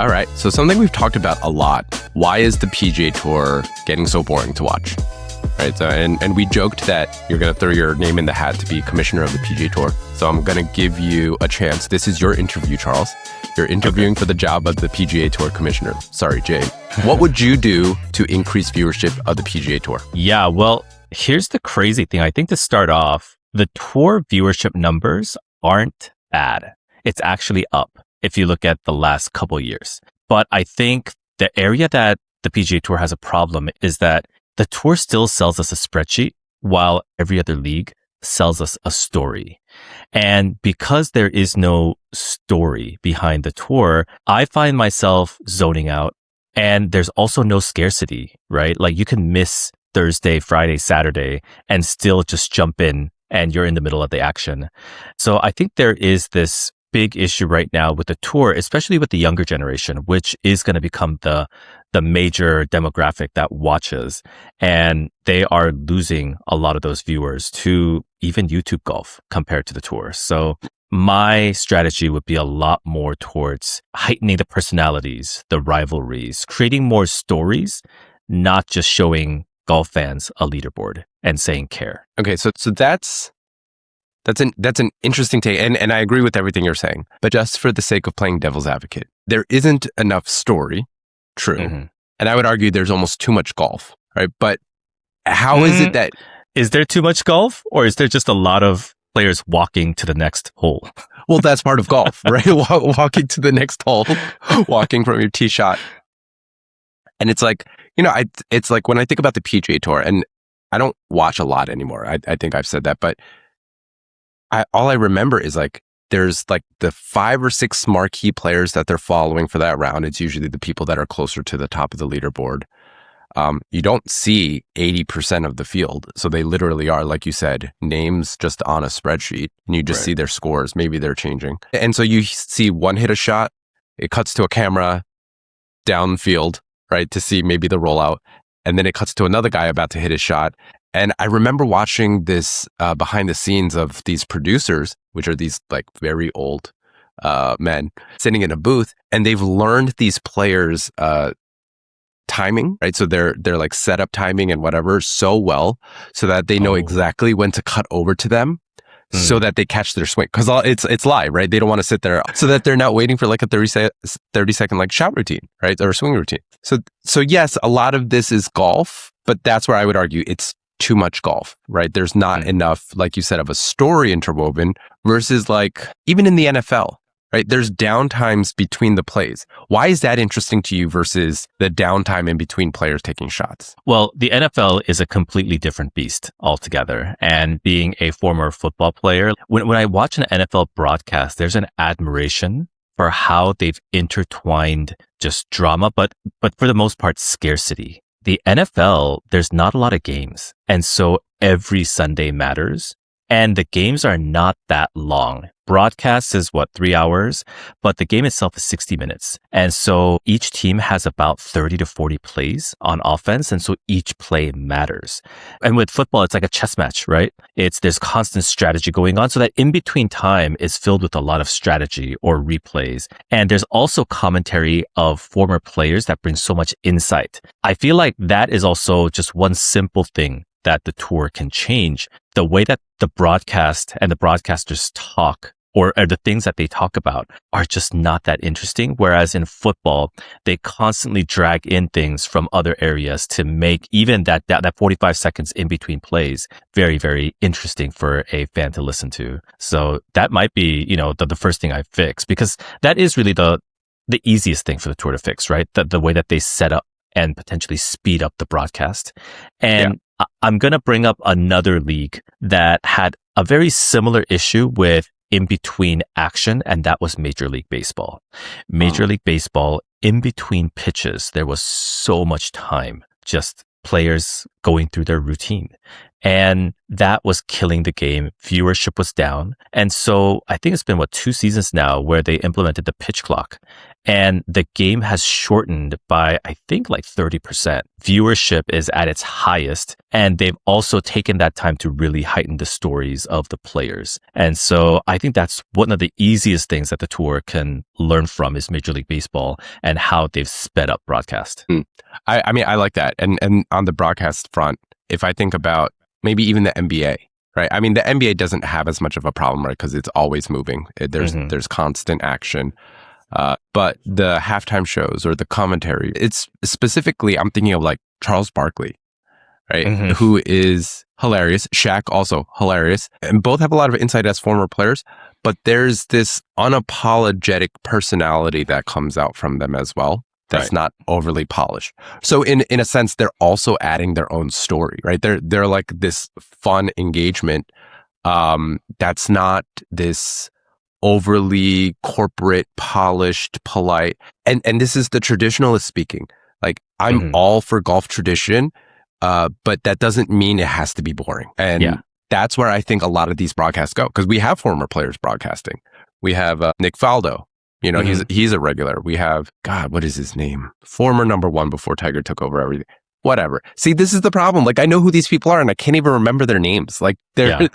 All right. So something we've talked about a lot. Why is the PGA Tour getting so boring to watch? Right. So, and we joked that you're going to throw your name in the hat to be commissioner of the PGA Tour. So I'm going to give you a chance. This is your interview, Charles. You're interviewing for the job of the PGA Tour commissioner. Sorry, Jay. What would you do to increase viewership of the PGA Tour? Yeah, well, here's the crazy thing. I think to start off, the tour viewership numbers aren't bad. It's actually up if you look at the last couple of years. But I think the area that the PGA Tour has a problem is that the tour still sells us a spreadsheet while every other league sells us a story. And because there is no story behind the tour, I find myself zoning out. And there's also no scarcity, right? Like you can miss Thursday, Friday, Saturday, and still just jump in and you're in the middle of the action. So I think there is this big issue right now with the tour, especially with the younger generation, which is going to become the major demographic that watches. And they are losing a lot of those viewers to even YouTube golf compared to the tour. So my strategy would be a lot more towards heightening the personalities, the rivalries, creating more stories, not just showing golf fans a leaderboard and saying care. Okay, so that's an interesting take, and I agree with everything you're saying. But just for the sake of playing devil's advocate, there isn't enough story, true, and I would argue there's almost too much golf, right? But how is it that is there too much golf, or is there just a lot of players walking to the next hole? Well, that's part of golf, right? Walking to the next hole, walking from your tee shot, and it's like it's like when I think about the PGA Tour, and I don't watch a lot anymore. I think I've said that, but all I remember is like there's like the 5 or 6 marquee players that they're following for that round. It's usually the people that are closer to the top of the leaderboard. You don't see 80% of the field. So they literally are, like you said, names just on a spreadsheet, and you just see their scores. Maybe they're changing. And so you see one hit a shot, it cuts to a camera downfield, right, to see maybe the rollout. And then it cuts to another guy about to hit his shot. And I remember watching this behind the scenes of these producers, which are these like very old men sitting in a booth, and they've learned these players' timing, right? So they're like setup timing and whatever so well, so that they know exactly when to cut over to them, so that they catch their swing. Because it's live, right? They don't want to sit there, so that they're not waiting for like a 30-second like shot routine, right, or swing routine. So yes, a lot of this is golf, but that's where I would argue it's too much golf, right? There's not enough, like you said, of a story interwoven versus like even in the NFL, right? There's downtimes between the plays. Why is that interesting to you versus the downtime in between players taking shots? Well, the NFL is a completely different beast altogether. And being a former football player, when I watch an NFL broadcast, there's an admiration for how they've intertwined just drama, but for the most part, scarcity. The NFL, there's not a lot of games. And so every Sunday matters. And the games are not that long. Broadcast is 3 hours, but the game itself is 60 minutes. And so each team has about 30 to 40 plays on offense. And so each play matters. And with football, it's like a chess match, right? There's constant strategy going on, so that in between time is filled with a lot of strategy or replays. And there's also commentary of former players that brings so much insight. I feel like that is also just one simple thing that the tour can change. The way that the broadcast and the broadcasters talk, or the things that they talk about, are just not that interesting. Whereas in football, they constantly drag in things from other areas to make even that 45 seconds in between plays very, very interesting for a fan to listen to. So that might be, the first thing I fix, because that is really the easiest thing for the tour to fix, right? The way that they set up and potentially speed up the broadcast. And I'm going to bring up another league that had a very similar issue with in-between action, and that was Major League Baseball. Major League Baseball, in between pitches, there was so much time, just players going through their routine. And that was killing the game. Viewership was down. And so I think it's been, 2 seasons now where they implemented the pitch clock. And the game has shortened by, I think, like 30%. Viewership is at its highest. And they've also taken that time to really heighten the stories of the players. And so I think that's one of the easiest things that the tour can learn from is Major League Baseball and how they've sped up broadcast. I mean, I like that. And on the broadcast front, if I think about maybe even the NBA, right? I mean, the NBA doesn't have as much of a problem, right? Because it's always moving. There's constant action. But the halftime shows or the commentary, it's specifically, I'm thinking of like Charles Barkley, right? Who is hilarious. Shaq also hilarious. And both have a lot of insight as former players, but there's this unapologetic personality that comes out from them as well. That's not overly polished. So in a sense, they're also adding their own story, right? They're like this fun engagement that's not this overly corporate, polished, polite. And this is the traditionalist speaking. Like, I'm all for golf tradition, but that doesn't mean it has to be boring. And that's where I think a lot of these broadcasts go, because we have former players broadcasting. We have Nick Faldo. You know, he's a regular. We have, God, what is his name? Former number one before Tiger took over everything. Whatever. See, this is the problem. Like, I know who these people are and I can't even remember their names. Like, they're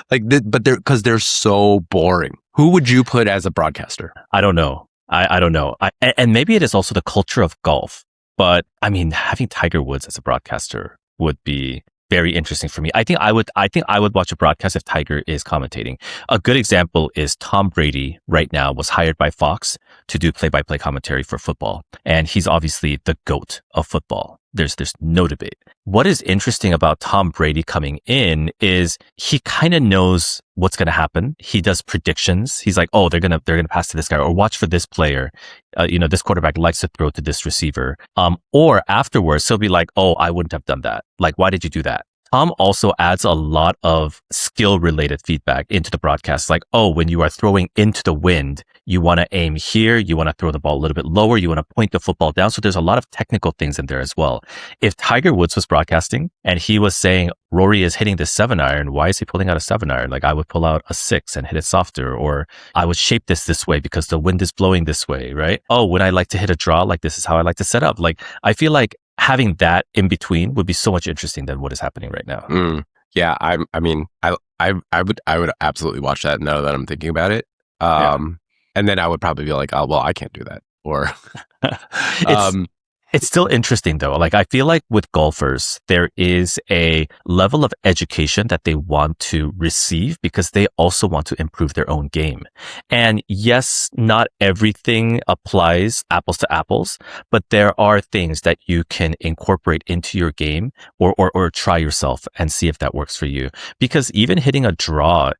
because they're so boring. Who would you put as a broadcaster? I don't know. I don't know. And maybe it is also the culture of golf. But I mean, having Tiger Woods as a broadcaster would be very interesting for me. I think I would watch a broadcast if Tiger is commentating. A good example is Tom Brady right now was hired by Fox to do play-by-play commentary for football. And he's obviously the GOAT of football. There's no debate. What is interesting about Tom Brady coming in is he kind of knows what's going to happen. He does predictions. He's like, oh, they're going to pass to this guy, or watch for this player. This quarterback likes to throw to this receiver. Or afterwards, he'll be like, oh, I wouldn't have done that. Like, why did you do that? Tom also adds a lot of skill-related feedback into the broadcast. Like, oh, when you are throwing into the wind, you want to aim here, you want to throw the ball a little bit lower, you want to point the football down. So there's a lot of technical things in there as well. If Tiger Woods was broadcasting and he was saying, Rory is hitting this 7-iron, why is he pulling out a 7-iron? Like, I would pull out a 6 and hit it softer, or I would shape this way because the wind is blowing this way, right? Oh, when I like to hit a draw, like this is how I like to set up. Like, I feel like having that in between would be so much interesting than what is happening right now. Yeah, I would absolutely watch that now that I'm thinking about it. And then I would probably be like, oh, well, I can't do that. Or It's still interesting though. Like, I feel like with golfers, there is a level of education that they want to receive because they also want to improve their own game. And yes, not everything applies apples to apples, but there are things that you can incorporate into your game or try yourself and see if that works for you. Because even hitting a draw,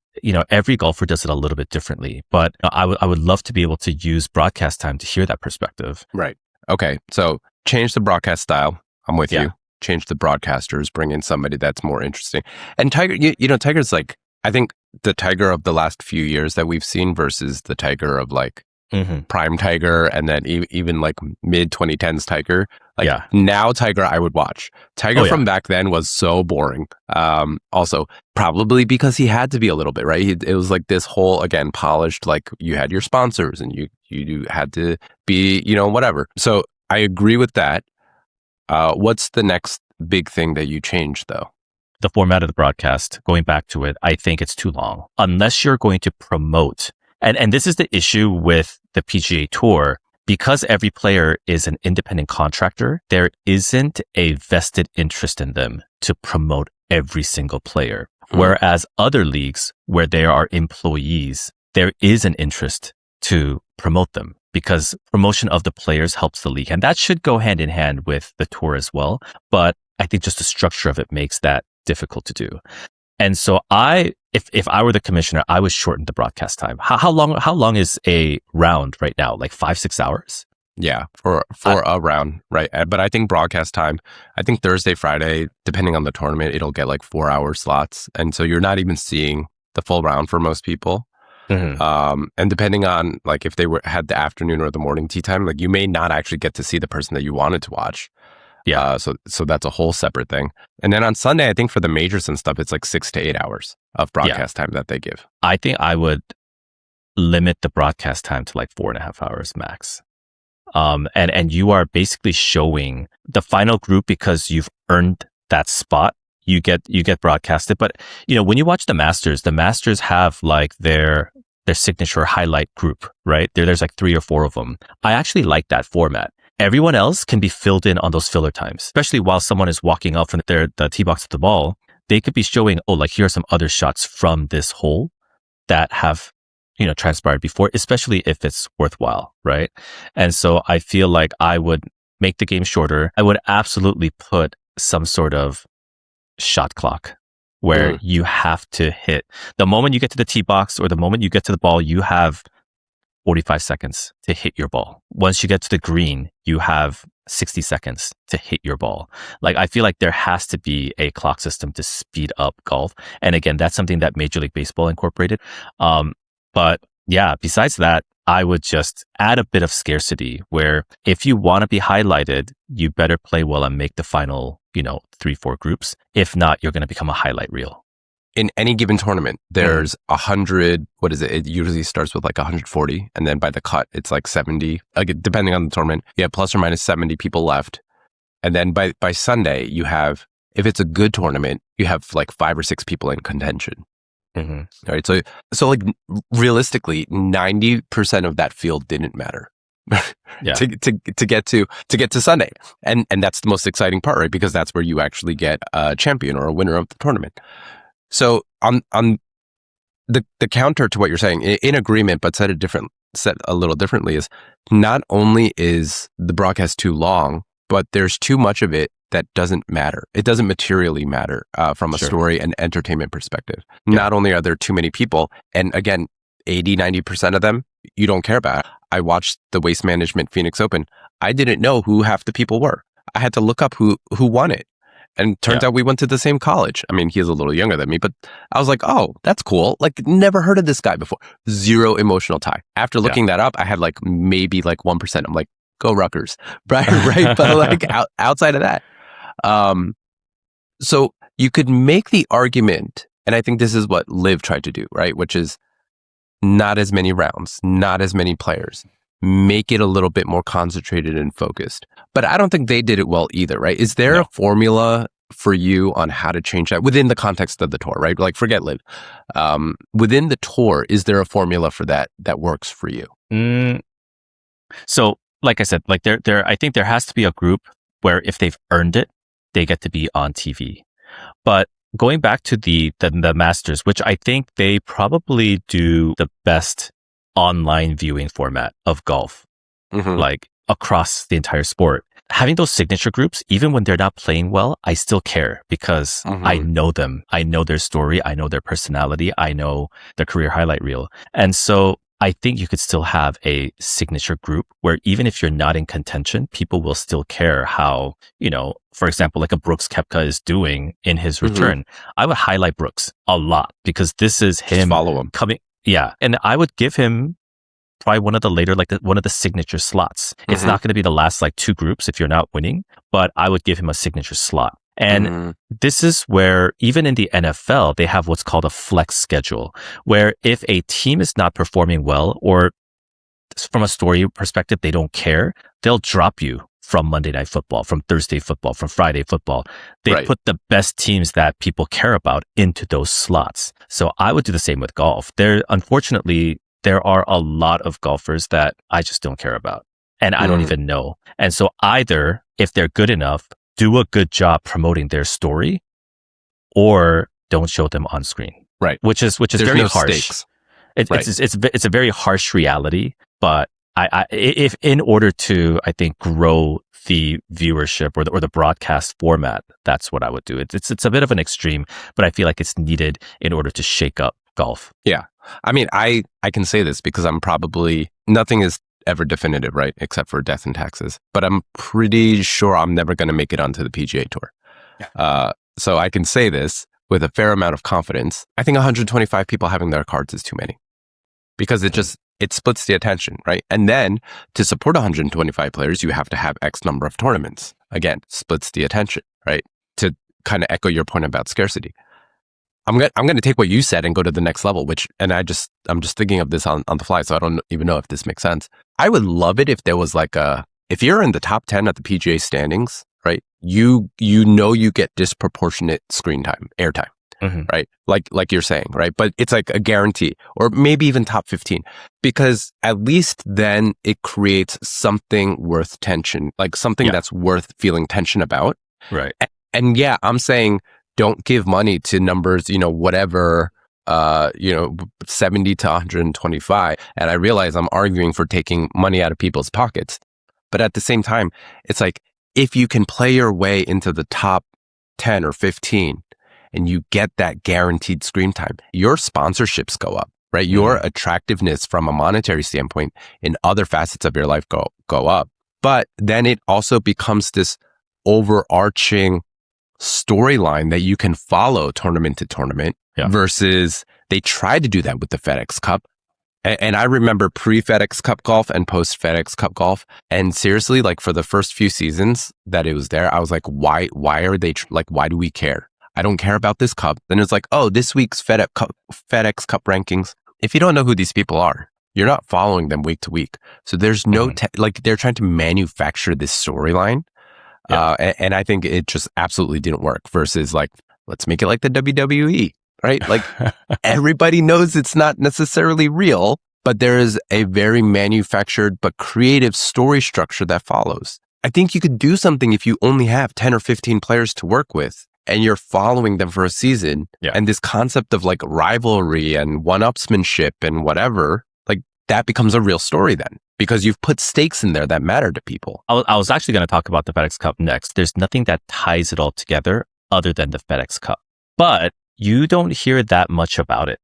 every golfer does it a little bit differently, but I would love to be able to use broadcast time to hear that perspective. Right. Okay. So change the broadcast style. I'm with you. Change the broadcasters, bring in somebody that's more interesting. And Tiger, Tiger's like, I think the Tiger of the last few years that we've seen versus the Tiger of like prime Tiger and then even like mid 2010s Tiger. Like now Tiger I would watch. Tiger from back then was so boring. Also probably because he had to be a little bit, right? It was like this whole, again, polished, like you had your sponsors and you had to be, whatever. So I agree with that. What's the next big thing that you changed though? The format of the broadcast, going back to it, I think it's too long. Unless you're going to promote, and this is the issue with the PGA Tour, because every player is an independent contractor, there isn't a vested interest in them to promote every single player. Whereas other leagues where there are employees, there is an interest to promote them because promotion of the players helps the league. And that should go hand in hand with the tour as well. But I think just the structure of it makes that difficult to do. And so if I were the commissioner, I would shorten the broadcast time. How long is a round right now? Like 5-6 hours? Yeah, for a round, right? But I think broadcast time, I think Thursday, Friday, depending on the tournament, it'll get like 4-hour slots. And so you're not even seeing the full round for most people. And depending on like if they had the afternoon or the morning tee time, like you may not actually get to see the person that you wanted to watch. Yeah. So that's a whole separate thing. And then on Sunday, I think for the majors and stuff, it's like 6 to 8 hours of broadcast time that they give. I think I would limit the broadcast time to like 4.5 hours max. And you are basically showing the final group because you've earned that spot. You get broadcasted. But when you watch the Masters have like their signature highlight group, right? There's like 3 or 4 of them. I actually like that format. Everyone else can be filled in on those filler times, especially while someone is walking up from the tee box to the ball. They could be showing, like, here are some other shots from this hole that have, transpired before, especially if it's worthwhile, right? And so I feel like I would make the game shorter. I would absolutely put some sort of shot clock where you have to hit. The moment you get to the tee box or the moment you get to the ball, you have 45 seconds to hit your ball. Once you get to the green, you have 60 seconds to hit your ball. Like, I feel like there has to be a clock system to speed up golf. And again, that's something that Major League Baseball incorporated. But yeah, besides that, I would just add a bit of scarcity where if you want to be highlighted, you better play well and make the final, 3-4 groups. If not, you're going to become a highlight reel. In any given tournament, there's 100, what is it? It usually starts with like 140. And then by the cut, it's like 70, depending on the tournament. You have plus or minus 70 people left. And then by Sunday, you have, if it's a good tournament, you have like 5 or 6 people in contention. Mm-hmm. All right. So like realistically, 90% of that field didn't matter. to get to Sunday. And that's the most exciting part, right? Because that's where you actually get a champion or a winner of the tournament. So on the counter to what you're saying, in agreement, but said a little differently, is not only is the broadcast too long, but there's too much of it that doesn't matter. It doesn't materially matter from a story and entertainment perspective. Yeah. Not only are there too many people, and again, 80-90% of them you don't care about. I watched the Waste Management Phoenix Open. I didn't know who half the people were. I had to look up who won it. And turns out we went to the same college. I mean, he's a little younger than me, but I was like, oh, that's cool. Like, never heard of this guy before. Zero emotional tie. After looking that up, I had like maybe like 1%. I'm like, go Rutgers. Right? But like outside of that. So you could make the argument, and I think this is what Liv tried to do, right? Which is not as many rounds, not as many players. Make it a little bit more concentrated and focused. But I don't think they did it well either, right? Is there a formula for you on how to change that within the context of the tour, right? Like, forget Liv. Within the tour, is there a formula for that works for you? So, like I said, like I think there has to be a group where if they've earned it, they get to be on TV. But going back to the Masters, which I think they probably do the best online viewing format of golf, like across the entire sport. Having those signature groups, even when they're not playing well, I still care because I know them. I know their story. I know their personality. I know their career highlight reel. And so I think you could still have a signature group where even if you're not in contention, people will still care how, for example, like a Brooks Koepka is doing in his return. I would highlight Brooks a lot because this is him. Just follow him. Coming. Yeah. And I would give him probably one of the later, one of the signature slots. It's not going to be the last 2 groups if you're not winning, but I would give him a signature slot. And this is where even in the NFL, they have what's called a flex schedule, where if a team is not performing well, or from a story perspective, they don't care, they'll drop you from Monday Night Football, from Thursday Football, from Friday Football. They put the best teams that people care about into those slots. So I would do the same with golf. Unfortunately, there are a lot of golfers that I just don't care about, and I don't even know. And so either, if they're good enough, do a good job promoting their story, or don't show them on screen. Right. Which is very harsh. It's a very harsh reality, but if in order to, I think, grow the viewership or the broadcast format, that's what I would do. It's a bit of an extreme, but I feel like it's needed in order to shake up golf. Yeah. I mean, I can say this because I'm probably, nothing is ever definitive, right? Except for death and taxes. But I'm pretty sure I'm never going to make it onto the PGA Tour. Yeah. So I can say this with a fair amount of confidence. I think 125 people having their cards is too many because it splits the attention, right? And then to support 125 players, you have to have X number of tournaments again, splits the attention, right? To kind of echo your point about scarcity. I'm gonna take what you said and go to the next level, I'm just thinking of this on the fly, so I don't even know if this makes sense. I would love it if there was if you're in the top 10 at the PGA standings, right? You get disproportionate screen time, airtime, right? Like you're saying, right? But it's like a guarantee, or maybe even top 15, because at least then it creates something worth tension, like something that's worth feeling tension about. Right. And yeah, I'm saying, don't give money to numbers, whatever, 70 to 125. And I realize I'm arguing for taking money out of people's pockets. But at the same time, it's like, if you can play your way into the top 10 or 15 and you get that guaranteed screen time, your sponsorships go up, right? Your attractiveness from a monetary standpoint in other facets of your life go up. But then it also becomes this overarching storyline that you can follow tournament to tournament versus they tried to do that with the FedEx Cup. And I remember pre-FedEx Cup golf and post-FedEx Cup golf. And seriously, like for the first few seasons that it was there, I was like, why are they why do we care? I don't care about this cup. Then it's like, oh, this week's FedEx Cup rankings. If you don't know who these people are, you're not following them week to week. So there's no, they're trying to manufacture this storyline. And I think it just absolutely didn't work versus let's make it like the WWE, right? Like everybody knows it's not necessarily real, but there is a very manufactured but creative story structure that follows. I think you could do something if you only have 10 or 15 players to work with and you're following them for a season. And this concept of rivalry and one-upsmanship and whatever, that becomes a real story then, because you've put stakes in there that matter to people. I was actually going to talk about the FedEx Cup next. There's nothing that ties it all together other than the FedEx Cup, but you don't hear that much about it.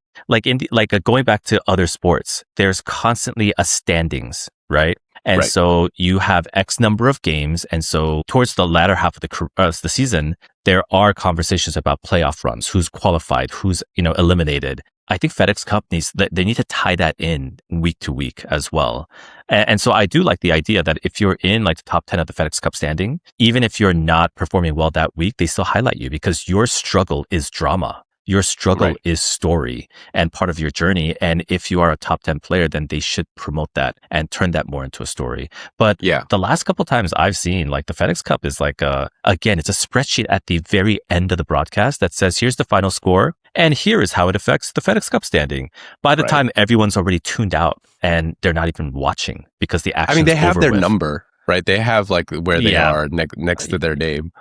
Going back to other sports, there's constantly a standings, right? And so you have X number of games. And so towards the latter half of the season, there are conversations about playoff runs, who's qualified, who's, eliminated. I think FedEx Cup they need to tie that in week to week as well. And so I do like the idea that if you're in the top 10 of the FedEx Cup standing, even if you're not performing well that week, they still highlight you because your struggle is drama. Your struggle is story and part of your journey. And if you are a top 10 player, then they should promote that and turn that more into a story. But the last couple of times I've seen the FedEx Cup is again, it's a spreadsheet at the very end of the broadcast that says, here's the final score. And here is how it affects the FedEx Cup standing. By the time everyone's already tuned out and they're not even watching because the action. they have their number, right? They have where they are next to their name.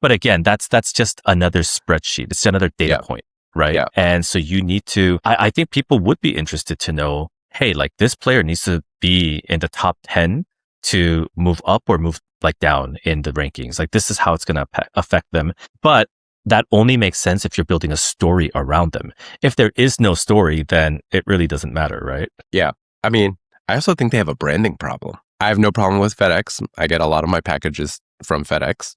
But again, that's just another spreadsheet. It's another data point, right? Yeah. And so you need to. I think people would be interested to know, hey, this player needs to be in the top 10 to move up or move down in the rankings. This is how it's going to affect them. But that only makes sense if you're building a story around them. If there is no story, then it really doesn't matter, right? Yeah. I also think they have a branding problem. I have no problem with FedEx. I get a lot of my packages from FedEx.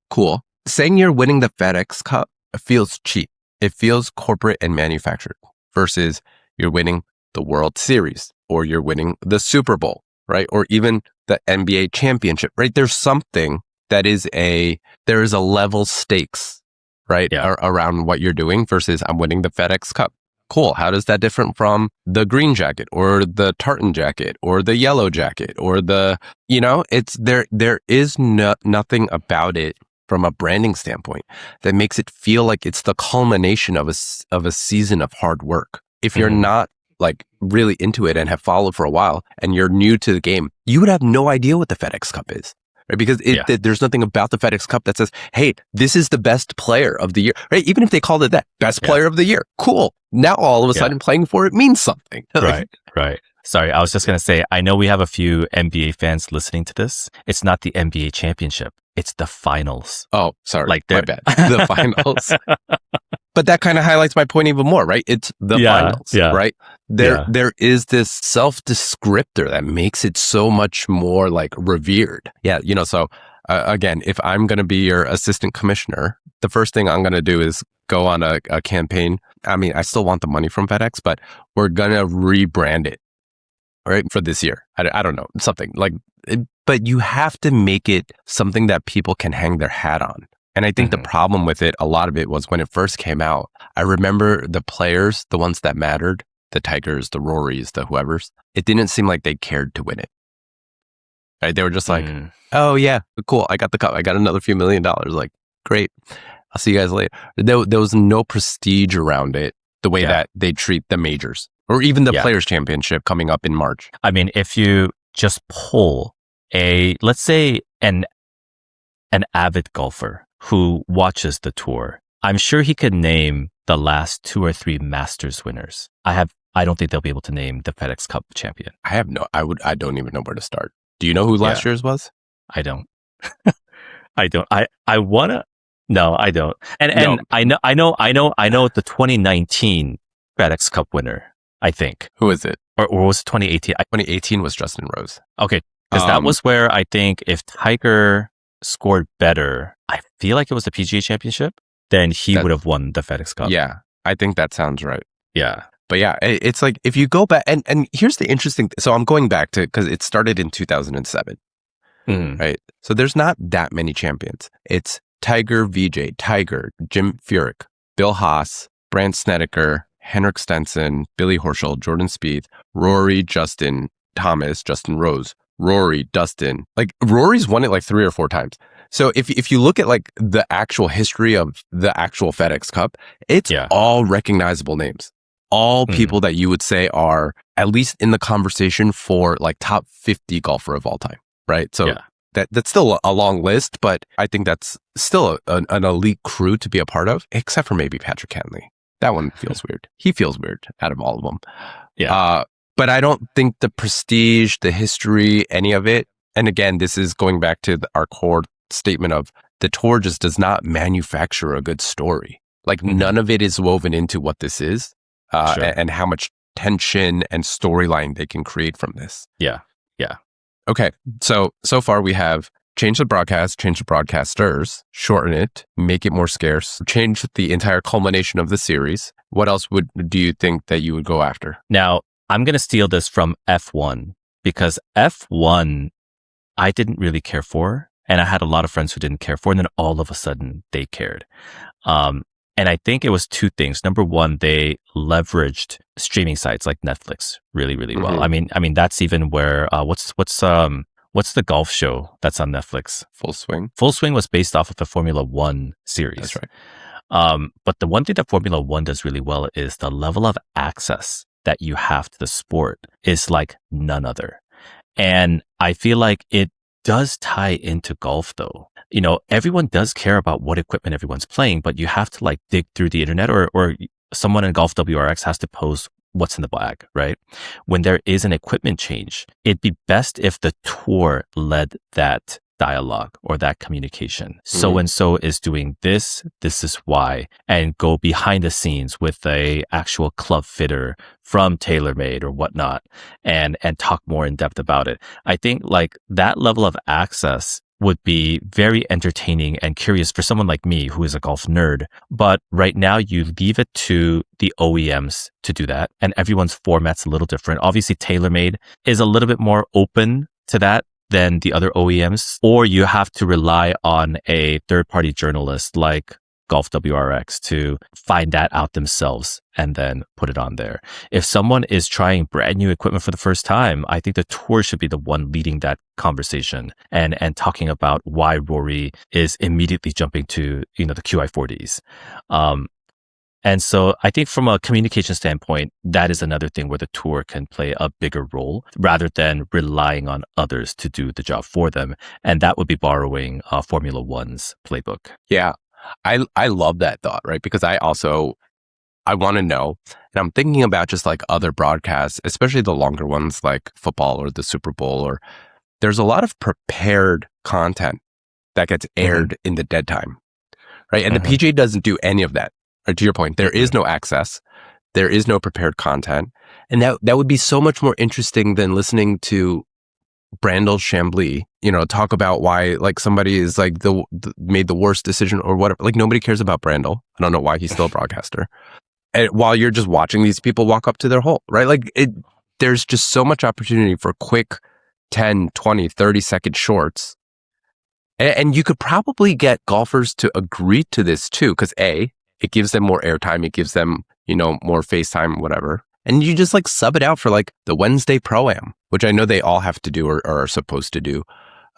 Cool. Saying you're winning the FedEx Cup feels cheap. It feels corporate and manufactured versus you're winning the World Series or you're winning the Super Bowl, right? Or even the NBA championship, right? There's something that there is a level stakes, right? Around what you're doing versus I'm winning the FedEx Cup. Cool. How does that different from the green jacket or the tartan jacket or the yellow jacket or it's there is nothing about it from a branding standpoint that makes it feel like it's the culmination of a season of hard work. If you're not really into it and have followed for a while and you're new to the game, you would have no idea what the FedEx Cup is. Right? Because there's nothing about the FedEx Cup that says, hey, this is the best player of the year. Right? Even if they called it that, best player of the year. Cool. Now all of a sudden playing for it means something. Right. Sorry, I was just going to say, I know we have a few NBA fans listening to this. It's not the NBA championship. It's the finals. Oh, sorry. My bad. The finals. But that kind of highlights my point even more, right? It's the finals, right? There is this self-descriptor that makes it so much more revered. Yeah, so again, if I'm going to be your assistant commissioner, the first thing I'm going to do is go on a campaign. I still want the money from FedEx, but we're going to rebrand it, right, for this year. I don't know, something but you have to make it something that people can hang their hat on. And I think the problem with it, a lot of it was when it first came out, I remember the players, the ones that mattered, the Tigers, the Rorys, the whoever's, it didn't seem like they cared to win it. Right? They were just like, oh yeah, cool. I got the cup. I got another few $1 million. Like, great. I'll see you guys later. There was no prestige around it the way that they treat the majors or even the Players' Championship coming up in March. I mean, if you just pull let's say an avid golfer who watches the tour, I'm sure he could name the last 2 or 3 Masters winners. I don't think they'll be able to name the FedEx Cup champion. I don't even know where to start. Do you know who last year's was? I don't. I wanna. No, I don't. And I know the 2019 FedEx Cup winner, I think. Who is it? Or was it 2018? 2018 was Justin Rose. Okay. Because that was where I think if Tiger scored better, I feel like it was the PGA Championship, then he would have won the FedEx Cup. Yeah, I think that sounds right. Yeah. But yeah, it's like if you go back, and here's the interesting, so I'm going back to, because it started in 2007, right? So there's not that many champions. It's Tiger, VJ, Tiger, Jim Furyk, Bill Haas, Brandt Snedeker, Henrik Stenson, Billy Horschel, Jordan Spieth, Rory, Justin Thomas, Justin Rose, Rory, Dustin. Like Rory's won it like 3 or 4 times. So if you look at like the actual history of the actual FedEx Cup, it's all recognizable names. All people that you would say are at least in the conversation for like top 50 golfer of all time, right? So that's still a long list, but I think that's still an elite crew to be a part of, except for maybe Patrick Cantlay. That one feels weird. He feels weird out of all of them. Yeah. But I don't think the prestige, the history, any of it. And again, this is going back to our core statement of the tour just does not manufacture a good story. Like none of it is woven into what this is. And how much tension and storyline they can create from this. Yeah. Okay. So far we have change the broadcast, change the broadcasters, shorten it, make it more scarce, change the entire culmination of the series. What else do you think that you would go after? Now, I'm going to steal this from F1 because F1, I didn't really care for. And I had a lot of friends who didn't care for. And then all of a sudden they cared. And I think it was 2 things. Number one, they leveraged streaming sites like Netflix really, really well. I mean, that's even where what's the golf show that's on Netflix? Full Swing. Full Swing was based off of the Formula One series. That's right. But the one thing that Formula One does really well is the level of access that you have to the sport is like none other. And I feel like it does tie into golf though. You know, everyone does care about what equipment everyone's playing, but you have to like dig through the internet or someone in Golf WRX has to post what's in the bag, right? When there is an equipment change, it'd be best if the tour led that dialogue or that communication. So-and-so is doing this is why, and go behind the scenes with a actual club fitter from TaylorMade or whatnot and talk more in depth about it. I think like that level of access would be very entertaining and curious for someone like me who is a golf nerd. But right now you leave it to the OEMs to do that. And everyone's format's a little different. Obviously, TaylorMade is a little bit more open to that than the other OEMs, or you have to rely on a third-party journalist like Golf WRX to find that out themselves and then put it on there. If someone is trying brand new equipment for the first time, I think the tour should be the one leading that conversation and talking about why Rory is immediately jumping to, the QI40s. And so I think from a communication standpoint, that is another thing where the tour can play a bigger role rather than relying on others to do the job for them. And that would be borrowing Formula One's playbook. Yeah. I love that thought, right? Because I want to know, and I'm thinking about just like other broadcasts, especially the longer ones like football or the Super Bowl, or there's a lot of prepared content that gets aired in the dead time, right? And the PGA doesn't do any of that. Right? To your point, there is no access, there is no prepared content, and that would be so much more interesting than listening to Brandel Chambly, talk about why like somebody is like made the worst decision or whatever. Like nobody cares about Brandel. I don't know why he's still a broadcaster. And while you're just watching these people walk up to their hole, right? Like there's just so much opportunity for quick 10, 20, 30-second shorts. And you could probably get golfers to agree to this too, because A, it gives them more airtime. It gives them, more FaceTime, whatever. And you just like sub it out for like the Wednesday Pro-Am, which I know they all have to do or are supposed to do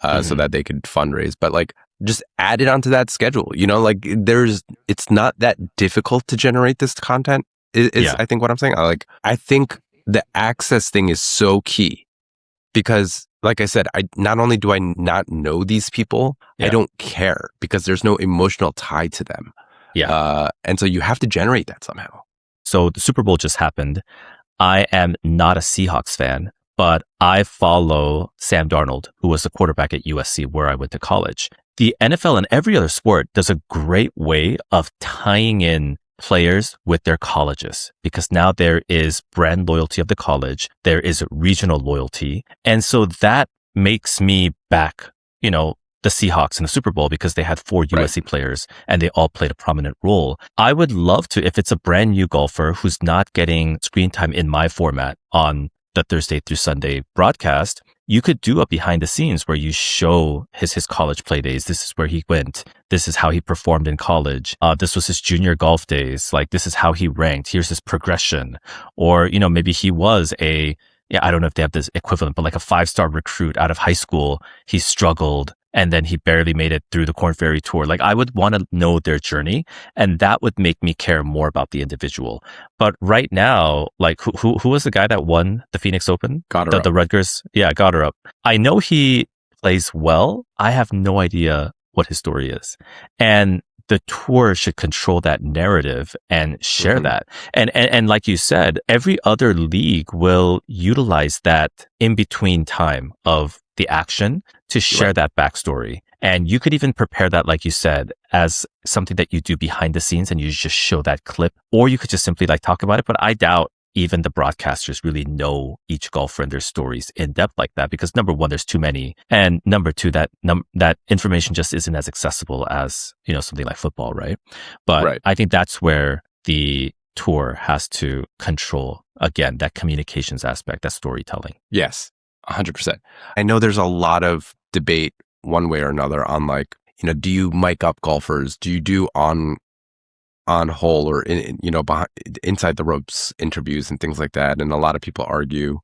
so that they could fundraise. But like just add it onto that schedule. It's not that difficult to generate this content is I think what I'm saying. I think the access thing is so key because like I said, not only do I not know these people, I don't care because there's no emotional tie to them. Yeah. And so you have to generate that somehow. So the Super Bowl just happened. I am not a Seahawks fan, but I follow Sam Darnold, who was the quarterback at USC where I went to college. The NFL and every other sport does a great way of tying in players with their colleges because now there is brand loyalty of the college. There is regional loyalty. And so that makes me back, the Seahawks in the Super Bowl because they had 4 USC players and they all played a prominent role. I would love to, if it's a brand new golfer who's not getting screen time in my format on the Thursday through Sunday broadcast, you could do a behind the scenes where you show his college play days. This is where he went. This is how he performed in college. This was his junior golf days. Like this is how he ranked. Here's his progression. Or, maybe he was I don't know if they have this equivalent, but like a 5-star recruit out of high school. He struggled and then he barely made it through the Korn Ferry Tour. Like I would want to know their journey and that would make me care more about the individual. But right now, like who was the guy that won the Phoenix Open? The Rutgers. Yeah, got her up. I know he plays well. I have no idea what his story is. And the tour should control that narrative and share that. And like you said, every other league will utilize that in between time of the action to share that backstory. And you could even prepare that, like you said, as something that you do behind the scenes and you just show that clip, or you could just simply like talk about it. But I doubt even the broadcasters really know each golfer and their stories in depth like that because number one, there's too many. And number two, that information just isn't as accessible as, something like football, right? But I think that's where the tour has to control, again, that communications aspect, that storytelling. Yes, 100%. I know there's a lot of debate one way or another on like, do you mic up golfers? Do you do on hole or behind, inside the ropes interviews and things like that? And a lot of people argue,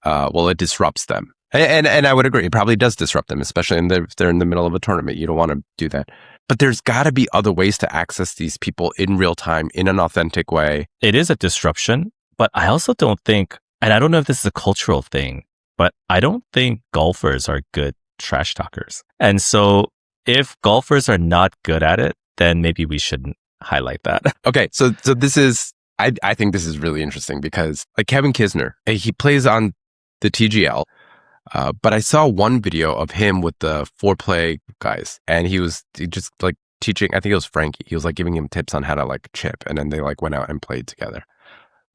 well, it disrupts them. And I would agree. It probably does disrupt them, especially if they're in the middle of a tournament. You don't want to do that. But there's got to be other ways to access these people in real time in an authentic way. It is a disruption, but I also don't think, and I don't know if this is a cultural thing, but I don't think golfers are good trash talkers. And so if golfers are not good at it, then maybe we shouldn't highlight that. Okay. So this is, I think this is really interesting because like Kevin Kisner, he plays on the TGL, but I saw one video of him with the foreplay guys and he just like teaching, I think it was Frankie. He was like giving him tips on how to like chip and then they like went out and played together.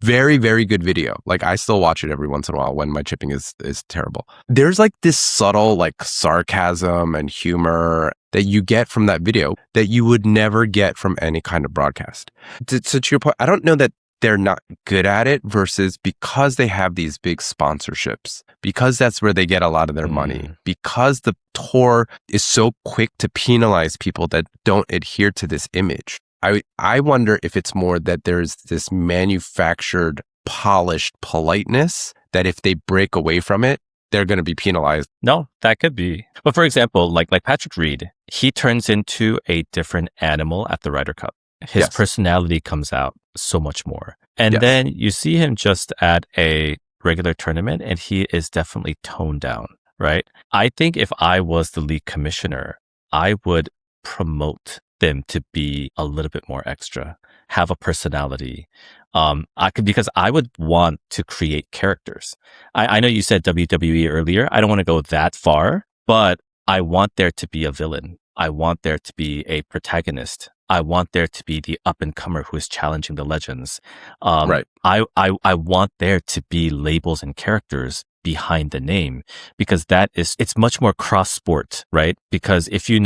Very, very good video. Like I still watch it every once in a while when my chipping is terrible. There's like this subtle like sarcasm and humor that you get from that video that you would never get from any kind of broadcast. To your point, I don't know that they're not good at it versus because they have these big sponsorships, because that's where they get a lot of their money, because the tour is so quick to penalize people that don't adhere to this image. I wonder if it's more that there's this manufactured, polished politeness that if they break away from it, they're going to be penalized. No, that could be. But for example, like Patrick Reed, he turns into a different animal at the Ryder Cup. His personality comes out so much more. And then you see him just at a regular tournament and he is definitely toned down, right? I think if I was the league commissioner, I would promote them to be a little bit more extra, have a personality. Because I would want to create characters. I know you said WWE earlier. I don't want to go that far, but I want there to be a villain. I want there to be a protagonist. I want there to be the up and comer who is challenging the legends. I want there to be labels and characters behind the name because it's much more cross sport, right? Because if you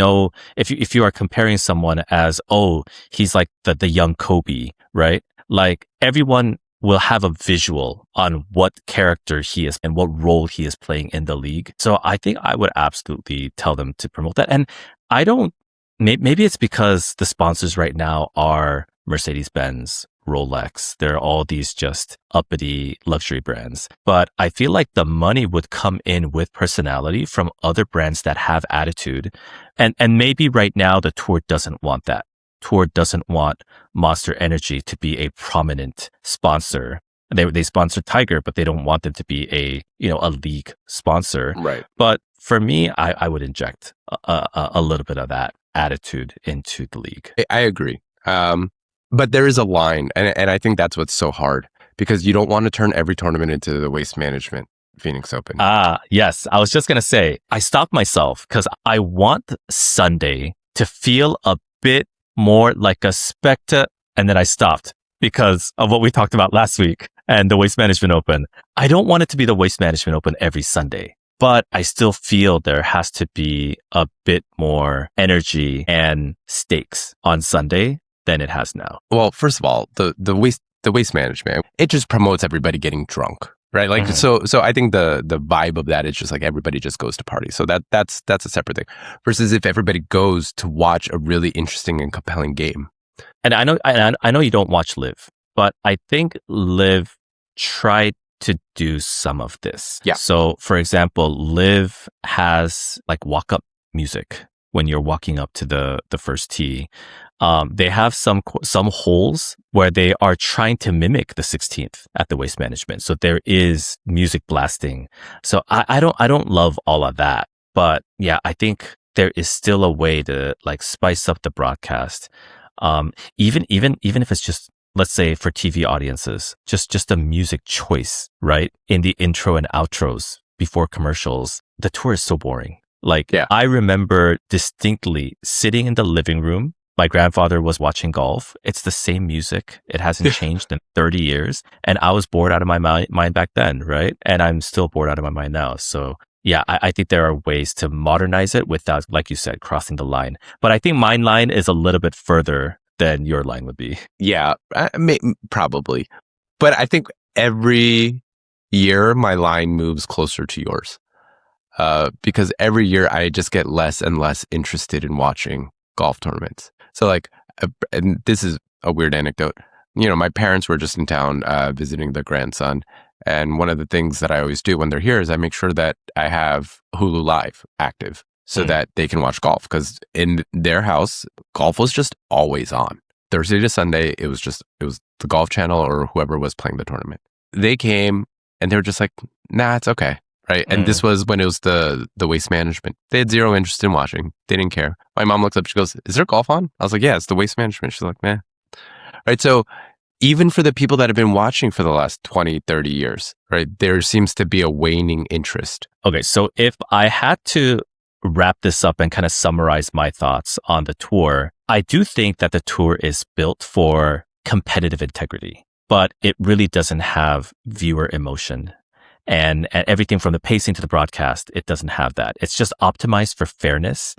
are comparing someone as, oh, he's like the young Kobe, right? Like everyone will have a visual on what character he is and what role he is playing in the league. So I think I would absolutely tell them to promote that. And I don't, maybe it's because the sponsors right now are Mercedes-Benz, Rolex. They're all these just uppity luxury brands. But I feel like the money would come in with personality from other brands that have attitude. And maybe right now the tour doesn't want that. Tour doesn't want Monster Energy to be a prominent sponsor. They sponsor Tiger, but they don't want them to be a league sponsor. Right. But for me, I would inject a little bit of that attitude into the league. I agree. But there is a line, and I think that's what's so hard, because you don't want to turn every tournament into the Waste Management Phoenix Open. Yes. I was just going to say, I stopped myself because I want Sunday to feel a bit more like a spectator, and then I stopped because of what we talked about last week and the Waste Management Open. I don't want it to be the Waste Management Open every Sunday, but I still feel there has to be a bit more energy and stakes on Sunday than it has now. Well, first of all, the waste management, it just promotes everybody getting drunk, right? Like, so I think the vibe of that is just like everybody just goes to party. So that's a separate thing. Versus if everybody goes to watch a really interesting and compelling game. And I know you don't watch Live, but I think Live tried to do some of this. Yeah. So, for example, Live has like walk-up music when you're walking up to the first tee. They have some holes where they are trying to mimic the 16th at the Waste Management. So there is music blasting. So I don't love all of that, but yeah, I think there is still a way to like spice up the broadcast. Even if it's just, let's say for TV audiences, just a music choice, right? In the intro and outros before commercials, the tour is so boring. Like, yeah. I remember distinctly sitting in the living room. My grandfather was watching golf. It's the same music. It hasn't changed in 30 years. And I was bored out of my mind back then, right? And I'm still bored out of my mind now. So yeah, I think there are ways to modernize it without, like you said, crossing the line. But I think my line is a little bit further than your line would be. Yeah, probably. But I think every year my line moves closer to yours. Because every year I just get less and less interested in watching golf tournaments. So like, and this is a weird anecdote. My parents were just in town visiting their grandson. And one of the things that I always do when they're here is I make sure that I have Hulu Live active so that they can watch golf. Because in their house, golf was just always on. Thursday to Sunday, it was the Golf Channel or whoever was playing the tournament. They came and they were just like, nah, it's okay. Right. And this was when it was the Waste Management. They had zero interest in watching. They didn't care. My mom looks up, she goes, is there golf on? I was like, yeah, it's the Waste Management. She's like, meh. Right. So even for the people that have been watching for the last 20, 30 years, right, there seems to be a waning interest. Okay. So if I had to wrap this up and kind of summarize my thoughts on the tour, I do think that the tour is built for competitive integrity, but it really doesn't have viewer emotion. And everything from the pacing to the broadcast, it doesn't have that. It's just optimized for fairness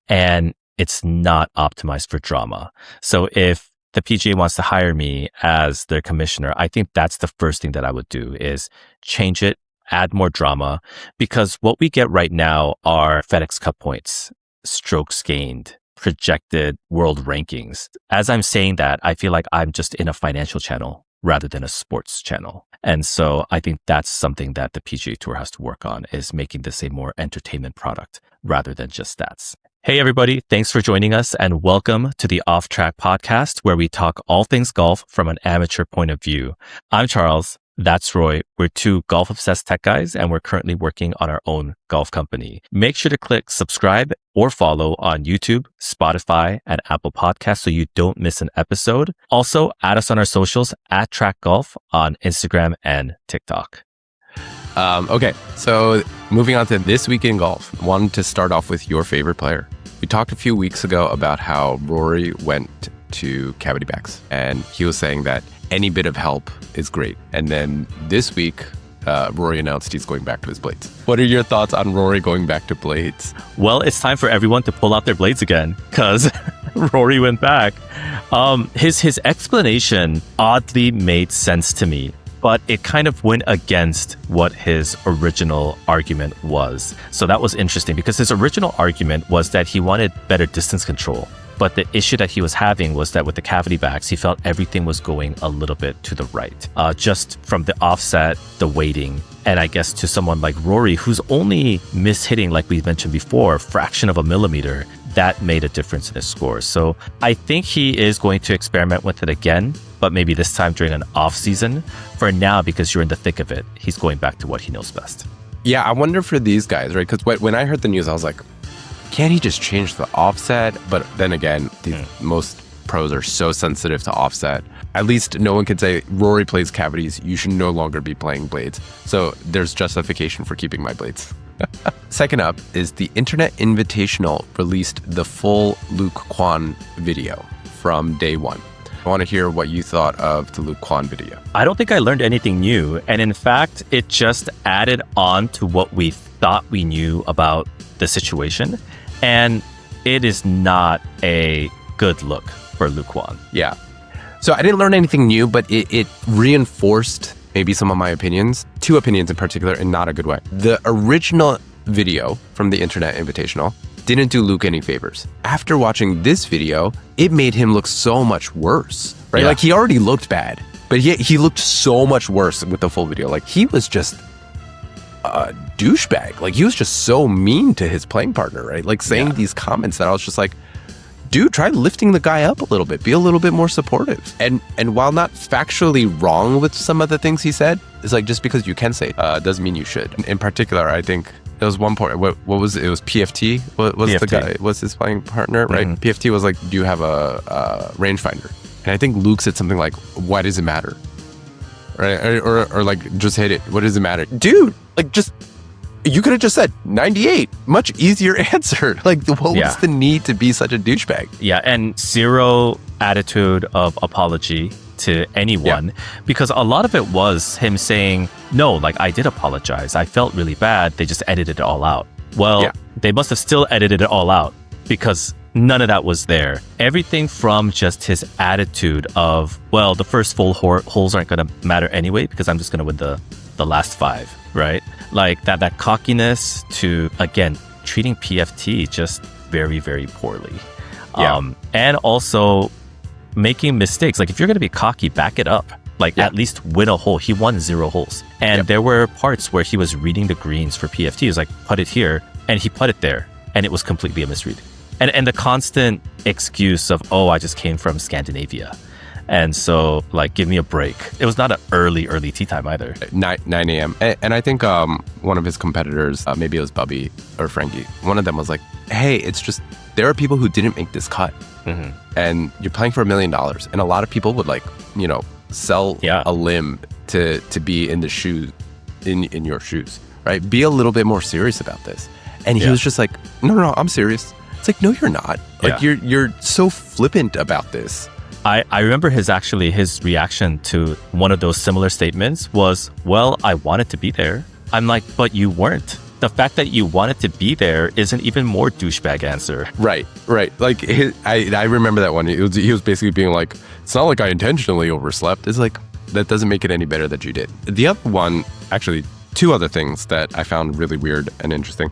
and it's not optimized for drama. So if the PGA wants to hire me as their commissioner, I think that's the first thing that I would do is change it, add more drama, because what we get right now are FedEx Cup points, strokes gained, projected world rankings. As I'm saying that, I feel like I'm just in a financial channel rather than a sports channel. And so I think that's something that the PGA Tour has to work on, is making this a more entertainment product rather than just stats. Hey, everybody. Thanks for joining us and welcome to the Off TRAQ podcast, where we talk all things golf from an amateur point of view. I'm Charles. That's Roy. We're two golf-obsessed tech guys, and we're currently working on our own golf company. Make sure to click subscribe or follow on YouTube, Spotify, and Apple Podcasts so you don't miss an episode. Also, add us on our socials at Track Golf on Instagram and TikTok. Okay, so moving on to this week in golf, wanted to start off with your favorite player. We talked a few weeks ago about how Rory went to cavity backs, and he was saying that any bit of help is great. And then this week, Rory announced he's going back to his blades. What are your thoughts on Rory going back to blades? Well, it's time for everyone to pull out their blades again, because Rory went back. His explanation oddly made sense to me, but it kind of went against what his original argument was. So that was interesting because his original argument was that he wanted better distance control. But the issue that he was having was that with the cavity backs, he felt everything was going a little bit to the right, just from the offset, the weighting. And I guess to someone like Rory, who's only mishitting, like we mentioned before, a fraction of a millimeter, that made a difference in his score. So I think he is going to experiment with it again, but maybe this time during an off season. For now, because you're in the thick of it, he's going back to what he knows best. Yeah, I wonder for these guys, right? Because when I heard the news, I was like, can't he just change the offset? But then again, most pros are so sensitive to offset. At least no one can say, Rory plays cavities, you should no longer be playing blades. So there's justification for keeping my blades. Second up is the Internet Invitational released the full Luke Kwon video from day one. I want to hear what you thought of the Luke Kwon video. I don't think I learned anything new. And in fact, it just added on to what we thought we knew about the situation. And it is not a good look for Luke Kwon. Yeah. So I didn't learn anything new, but it reinforced maybe some of my opinions, two opinions in particular, in not a good way. The original video from the Internet Invitational didn't do Luke any favors. After watching this video, it made him look so much worse, right? Yeah. Like he already looked bad, but he looked so much worse with the full video. Like he was just a douchebag. Like he was just so mean to his playing partner, right? Like saying these comments that I was just like, dude, try lifting the guy up a little bit. Be a little bit more supportive. And while not factually wrong with some of the things he said, it's like just because you can say it doesn't mean you should. In particular, I think there was one point. What was it? It was PFT. What was PFT. the guy? Was his playing partner? Right? PFT was like, do you have a rangefinder? And I think Luke said something like, why does it matter? Right? Or like, just hit it. What does it matter? Dude, like just, you could have just said 98. Much easier answer. Like what was the need to be such a douchebag? Yeah, and zero attitude of apology to anyone, because a lot of it was him saying, no, like I did apologize. I felt really bad. They just edited it all out. Well, they must have still edited it all out because none of that was there. Everything from just his attitude of, well, the first full holes aren't going to matter anyway because I'm just going to win the last 5, right? Like that cockiness to, again, treating PFT just very, very poorly. And also making mistakes. Like if you're going to be cocky, back it up. Like at least win a hole. He won 0 holes. And there were parts where he was reading the greens for PFT. He was like, put it here. And he put it there. And it was completely a misread. And the constant excuse of, oh, I just came from Scandinavia. And so, like, give me a break. It was not an early tee time either. 9 a.m. And I think one of his competitors, maybe it was Bubby or Frankie, one of them was like, hey, it's just, there are people who didn't make this cut. And you're playing for $1 million. And a lot of people would like, you know, sell a limb to be in the shoes, in your shoes, right? Be a little bit more serious about this. And he was just like, no, I'm serious. It's like, no, you're not. Like you're so flippant about this. I remember his reaction to one of those similar statements was, well, I wanted to be there. I'm like, but you weren't. The fact that you wanted to be there is an even more douchebag answer. Right. Like I remember that one. He was basically being like, it's not like I intentionally overslept. It's like, that doesn't make it any better that you did. The other one, actually, 2 other things that I found really weird and interesting.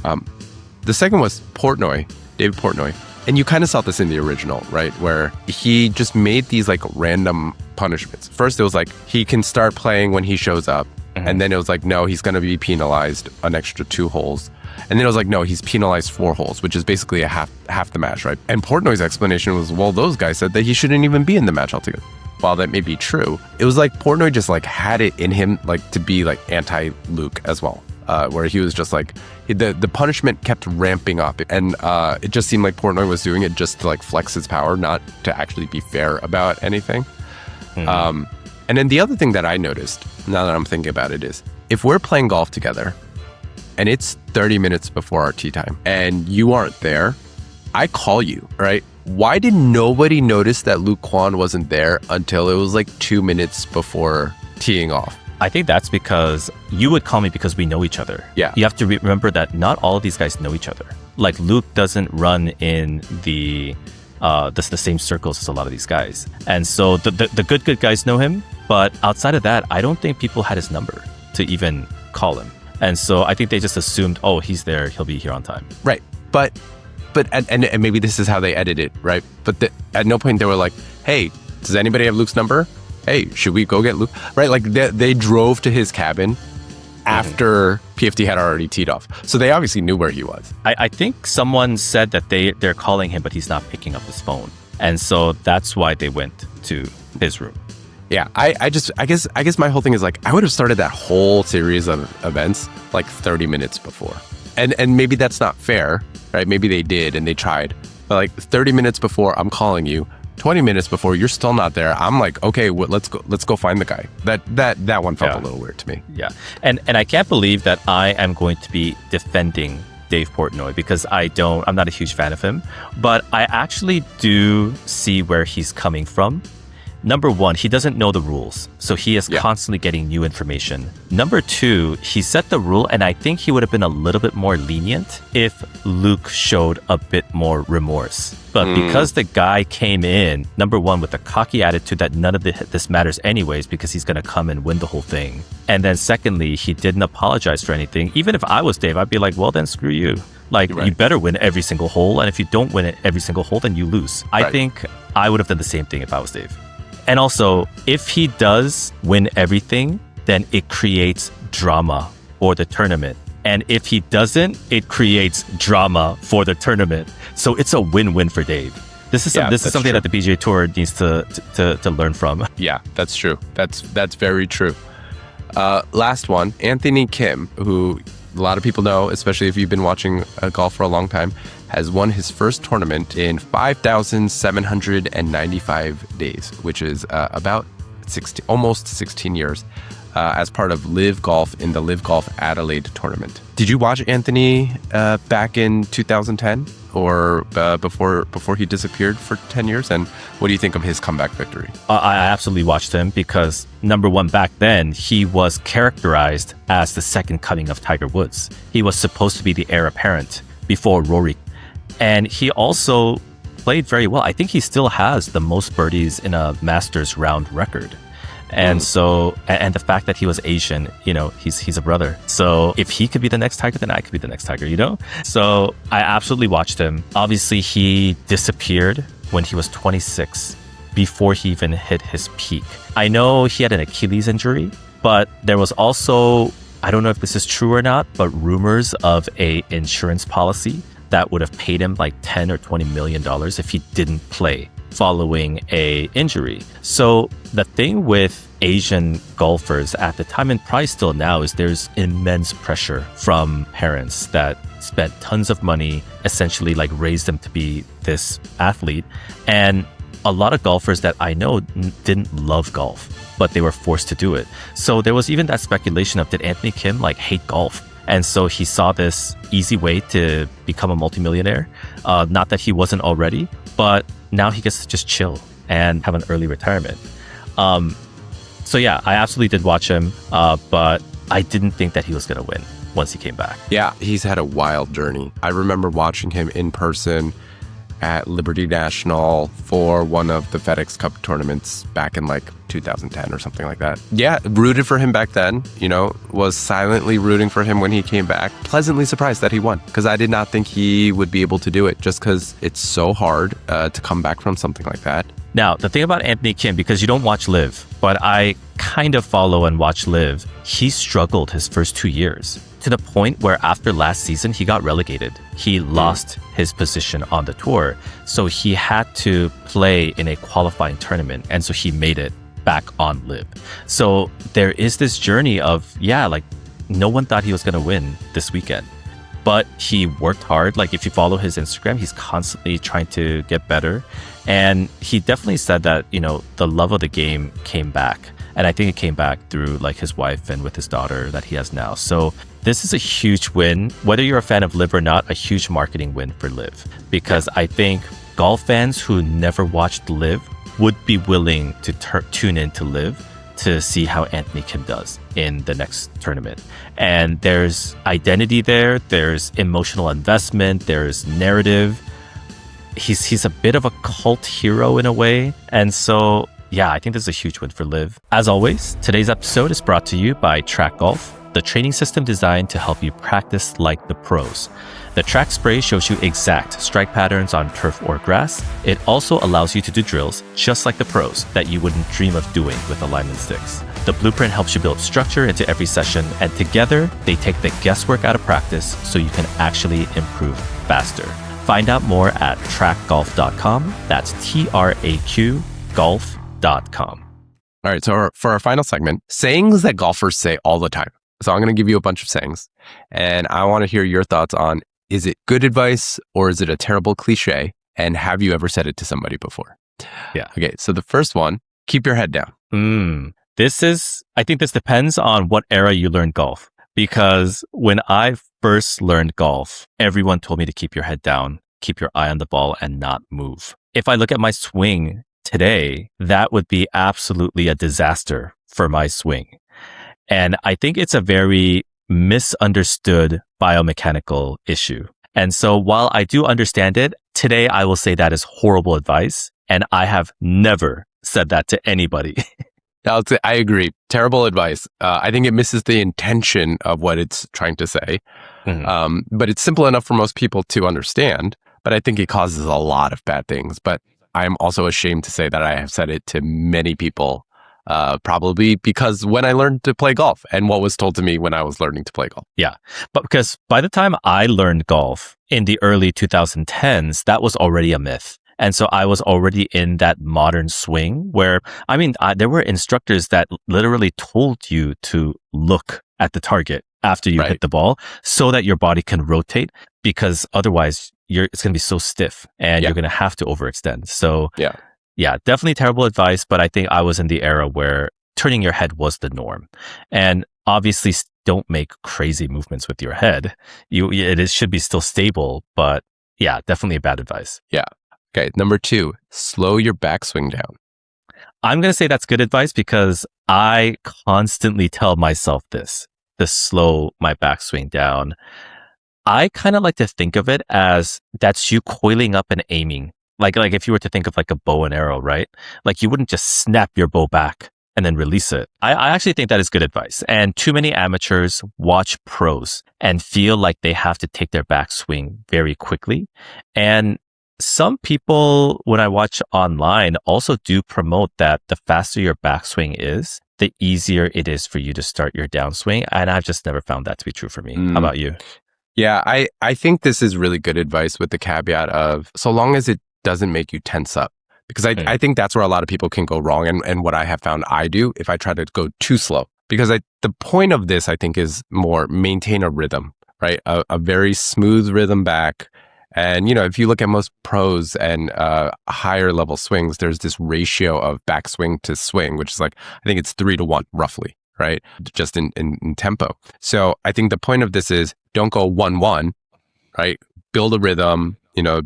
The second was David Portnoy. And you kind of saw this in the original, right? Where he just made these like random punishments. First, it was like, he can start playing when he shows up. And then it was like, no, he's going to be penalized an extra 2 holes. And then it was like, no, he's penalized 4 holes, which is basically a half the match, right? And Portnoy's explanation was, well, those guys said that he shouldn't even be in the match altogether. While that may be true, it was like Portnoy just like had it in him like to be like anti-Luke as well. Where he was just like, the punishment kept ramping up. And it just seemed like Portnoy was doing it just to like flex his power, not to actually be fair about anything. And then the other thing that I noticed, now that I'm thinking about it, is if we're playing golf together and it's 30 minutes before our tee time and you aren't there, I call you, right? Why did nobody notice that Luke Kwon wasn't there until it was like 2 minutes before teeing off? I think that's because you would call me because we know each other. Yeah. You have to remember that not all of these guys know each other. Like Luke doesn't run in the the same circles as a lot of these guys. And so the good guys know him. But outside of that, I don't think people had his number to even call him. And so I think they just assumed, oh, he's there, he'll be here on time. Right. But and maybe this is how they edit it, right? But at no point they were like, hey, does anybody have Luke's number? Hey, should we go get Luke? Right? Like they drove to his cabin after PFT had already teed off. So they obviously knew where he was. I think someone said that they're calling him, but he's not picking up his phone. And so that's why they went to his room. Yeah, I guess my whole thing is like, I would have started that whole series of events like 30 minutes before. And maybe that's not fair, right? Maybe they did and they tried. But like 30 minutes before I'm calling you, 20 minutes before you're still not there, I'm like, okay, let's go find the guy. That one felt a little weird to me. Yeah. And I can't believe that I am going to be defending Dave Portnoy because I'm not a huge fan of him, but I actually do see where he's coming from. Number one, he doesn't know the rules, so he is constantly getting new information. Number two, he set the rule, and I think he would have been a little bit more lenient if Luke showed a bit more remorse. But because the guy came in, number one, with a cocky attitude that none of this matters anyways because he's going to come and win the whole thing. And then secondly, he didn't apologize for anything. Even if I was Dave, I'd be like, well, then screw you. Like, you better win every single hole, and if you don't win every single hole, then you lose. I think I would have done the same thing if I was Dave. And also, if he does win everything, then it creates drama for the tournament. And if he doesn't, it creates drama for the tournament. So it's a win-win for Dave. This is something that the PGA Tour needs to learn from. Yeah, that's true. That's very true. Last one, Anthony Kim, who a lot of people know, especially if you've been watching golf for a long time, has won his first tournament in 5,795 days, which is about almost 16 years, as part of Live Golf in the Live Golf Adelaide tournament. Did you watch Anthony back in 2010 or before he disappeared for 10 years? And what do you think of his comeback victory? I absolutely watched him because, number one, back then, he was characterized as the second coming of Tiger Woods. He was supposed to be the heir apparent before Rory. And he also played very well. I think he still has the most birdies in a Masters round record. And so, and the fact that he was Asian, he's a brother. So if he could be the next Tiger, then I could be the next Tiger, So I absolutely watched him. Obviously, he disappeared when he was 26, before he even hit his peak. I know he had an Achilles injury, but there was also, I don't know if this is true or not, but rumors of a insurance policy that would have paid him like $10 or $20 million if he didn't play following a injury. So the thing with Asian golfers at the time, and probably still now, is there's immense pressure from parents that spent tons of money, essentially like raised them to be this athlete. And a lot of golfers that I know didn't love golf, but they were forced to do it. So there was even that speculation of, did Anthony Kim like hate golf? And so he saw this easy way to become a multimillionaire. Not that he wasn't already, but now he gets to just chill and have an early retirement. So yeah, I absolutely did watch him, but I didn't think that he was going to win once he came back. Yeah, he's had a wild journey. I remember watching him in person at Liberty National for one of the FedEx Cup tournaments back in like 2010 or something like that. Yeah, rooted for him back then, was silently rooting for him when he came back. Pleasantly surprised that he won, because I did not think he would be able to do it, just because it's so hard to come back from something like that. Now, the thing about Anthony Kim, because you don't watch Live, but I kind of follow and watch Live, he struggled his first 2 years to the point where after last season, he got relegated. He lost his position on the tour. So he had to play in a qualifying tournament. And so he made it back on Live. So there is this journey of, no one thought he was going to win this weekend. But he worked hard. Like, if you follow his Instagram, he's constantly trying to get better. And he definitely said that, the love of the game came back. And I think it came back through like his wife and with his daughter that he has now. So this is a huge win. Whether you're a fan of Live or not, a huge marketing win for Live. Because I think golf fans who never watched Live would be willing to tune in to Live to see how Anthony Kim does in the next tournament. And there's identity there, there's emotional investment, there's narrative. he's a bit of a cult hero in a way. And so, yeah, I think this is a huge win for Liv. As always, today's episode is brought to you by TRAQ Golf, the training system designed to help you practice like the pros. The TRAQ spray shows you exact strike patterns on turf or grass. It also allows you to do drills just like the pros that you wouldn't dream of doing with alignment sticks. The blueprint helps you build structure into every session, and together they take the guesswork out of practice so you can actually improve faster. Find out more at traqgolf.com. That's TRAQ golf.com. All right. So for our final segment, sayings that golfers say all the time. So I'm going to give you a bunch of sayings, and I want to hear your thoughts on, is it good advice or is it a terrible cliche? And have you ever said it to somebody before? Yeah. Okay. So the first one, keep your head down. I think this depends on what era you learned golf. Because when I first learned golf, everyone told me to keep your head down, keep your eye on the ball, and not move. If I look at my swing today, that would be absolutely a disaster for my swing. And I think it's a very misunderstood biomechanical issue. And so while I do understand it, today I will say that is horrible advice. And I have never said that to anybody. I agree. Terrible advice. I think it misses the intention of what it's trying to say. But it's simple enough for most people to understand. But I think it causes a lot of bad things. But I'm also ashamed to say that I have said it to many people, probably because when I learned to play golf and what was told to me when I was learning to play golf. Yeah. But because by the time I learned golf in the early 2010s, that was already a myth. And so I was already in that modern swing where, there were instructors that literally told you to look at the target after you hit the ball so that your body can rotate, because otherwise it's going to be so stiff and you're going to have to overextend. So yeah, definitely terrible advice. But I think I was in the era where turning your head was the norm. And obviously don't make crazy movements with your head. It should be still stable, but yeah, definitely a bad advice. Yeah. Okay, number 2, slow your backswing down. I'm going to say that's good advice because I constantly tell myself this, to slow my backswing down. I kind of like to think of it as that's you coiling up and aiming. Like if you were to think of like a bow and arrow, right? Like you wouldn't just snap your bow back and then release it. I actually think that is good advice. And too many amateurs watch pros and feel like they have to take their backswing very quickly. And some people, when I watch online, also do promote that the faster your backswing is, the easier it is for you to start your downswing. And I've just never found that to be true for me. How about you? Yeah, I think this is really good advice with the caveat of so long as it doesn't make you tense up. Because I think that's where a lot of people can go wrong. And what I have found I do if I try to go too slow. Because the point of this, I think, is more maintain a rhythm, right? A very smooth rhythm back. And, if you look at most pros and higher level swings, there's this ratio of backswing to swing, which is like, I think it's 3-to-1 roughly, right? Just in tempo. So I think the point of this is don't go 1-1, right? Build a rhythm,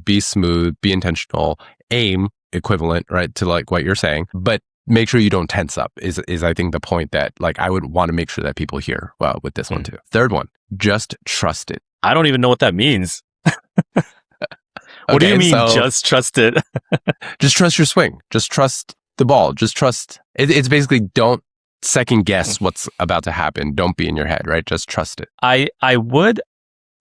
be smooth, be intentional, aim equivalent, right? To like what you're saying, but make sure you don't tense up is I think the point that like I would want to make sure that people hear with this one too. Third one, just trust it. I don't even know what that means. What do you mean, just trust it? Just trust your swing. Just trust the ball. Just trust. It's basically don't second guess what's about to happen. Don't be in your head, right? Just trust it. I would,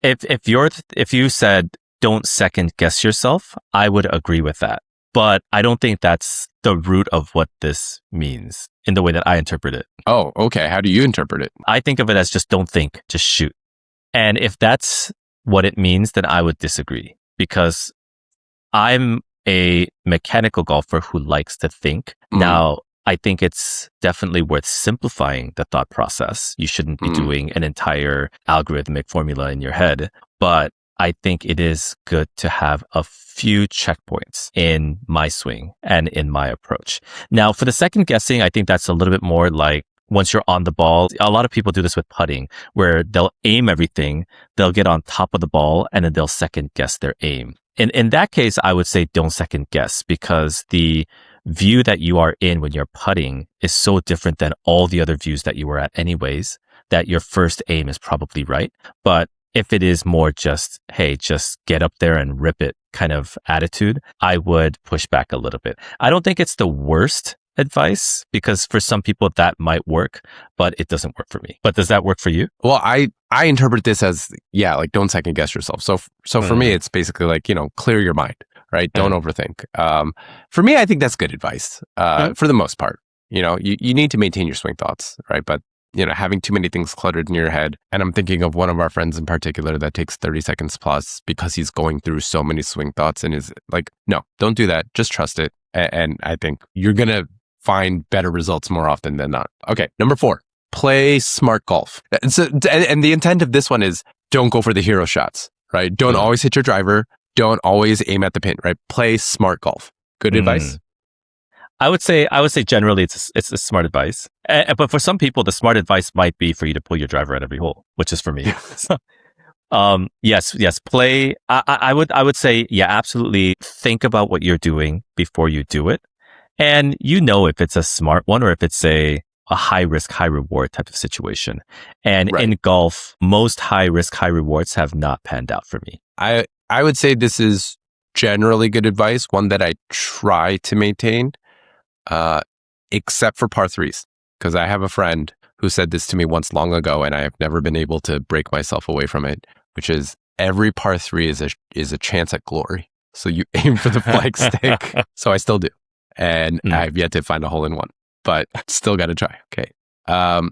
if you said don't second guess yourself, I would agree with that. But I don't think that's the root of what this means in the way that I interpret it. Oh, okay. How do you interpret it? I think of it as just don't think, just shoot. And if that's what it means, then I would disagree because I'm a mechanical golfer who likes to think. Now, I think it's definitely worth simplifying the thought process. You shouldn't be doing an entire algorithmic formula in your head, but I think it is good to have a few checkpoints in my swing and in my approach. Now, for the second guessing, I think that's a little bit more like once you're on the ball. A lot of people do this with putting where they'll aim everything, they'll get on top of the ball, and then they'll second guess their aim. In that case, I would say don't second guess because the view that you are in when you're putting is so different than all the other views that you were at anyways, that your first aim is probably right. But if it is more just, hey, just get up there and rip it kind of attitude, I would push back a little bit. I don't think it's the worst advice because for some people that might work, but it doesn't work for me. But does that work for you? Well, I interpret this as, yeah, like don't second guess yourself. So for me, it's basically like, clear your mind, right? Don't overthink. For me, I think that's good advice for the most part. You need to maintain your swing thoughts, right? But having too many things cluttered in your head. And I'm thinking of one of our friends in particular that takes 30 seconds plus because he's going through so many swing thoughts and is like, no, don't do that. Just trust it. And I think you're going to find better results more often than not. Okay. Number 4, play smart golf. And the intent of this one is don't go for the hero shots, right? Don't always hit your driver. Don't always aim at the pin, right? Play smart golf. Good advice. I would say generally it's a smart advice, but for some people the smart advice might be for you to pull your driver at every hole, which is for me. Yes, play. I would say absolutely. Think about what you're doing before you do it, and if it's a smart one or if it's a high risk, high reward type of situation. And in golf, most high risk, high rewards have not panned out for me. I would say this is generally good advice, one that I try to maintain. Except for par 3s, because I have a friend who said this to me once long ago, and I have never been able to break myself away from it, which is every par 3 is a chance at glory. So you aim for the flag stick. So I still do. And I've yet to find a hole in one, but still got to try. Okay.